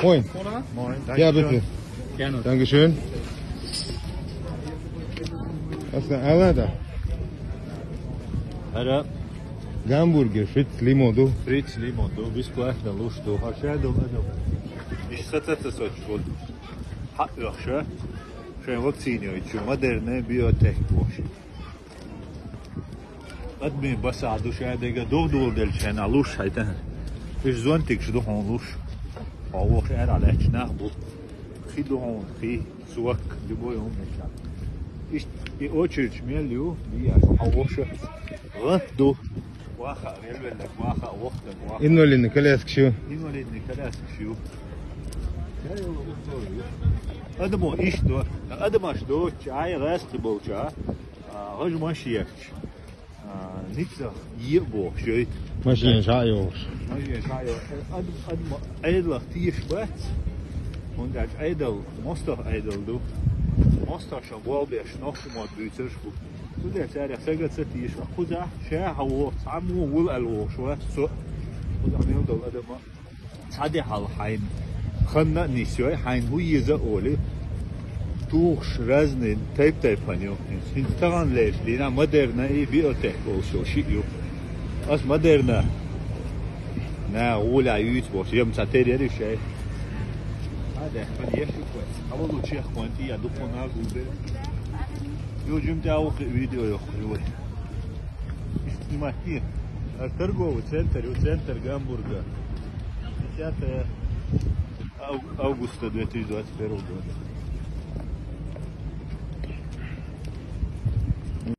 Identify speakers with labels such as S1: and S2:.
S1: Moin.
S2: Moin, danke
S1: Ja,
S2: schön.
S1: bitte.
S2: Gerne.
S1: Dankeschön. Was ist der Alter?
S2: Hada,
S1: Hamburger, Fritz, Limo, du.
S2: Fritz Limon, du bist gleich der Lust, du hast ja, du. Ich sage das so, schon. Hat doch schon. Schon Vakzine, schon moderne Biotech boş. Admi basadu şadega dovdol del şen aluş haytan. Fiş zontik şdu honluş. Hawok er ala çnah bu. Khidu hon khi suak liboyum meşan. İşte bir очередь мелю, bir hawok şu. Raddu. Waha elbette waha waqta waha.
S1: إنه اللي نكلاس كشو.
S2: İnvalid nikalas şu. Adamo işdo, adamo işdo, çay rastı bolça, hacma şiyakç. Nitsa yebo şey.
S1: ماشي شايوش.
S2: Maşiye çay, adamo edla tişbat. Und als edel, mostar edel du. Mostar şu bolbeş noktumot büyütür bu. Bu da çare sagat setiş, kuza şey hawo, samu wul alwo şu. Bu da ne oldu adamo. Sade hal hayn. خنا نسيوي حين هو يزقولي توش رزن تايب بانيو انت طبعا ليش لينا مودرنا اي بيوتك وشو شيء اس مودرنا نا ولا يوت بوش يوم تاتيري هذا الشيء هذا من يشوف كويس اول شيء اخوانتي يا دكتور جوجل يوجم تاو فيديو يخرجوا ما هي الترجو سنتر جامبورغر Augusta 2021 года.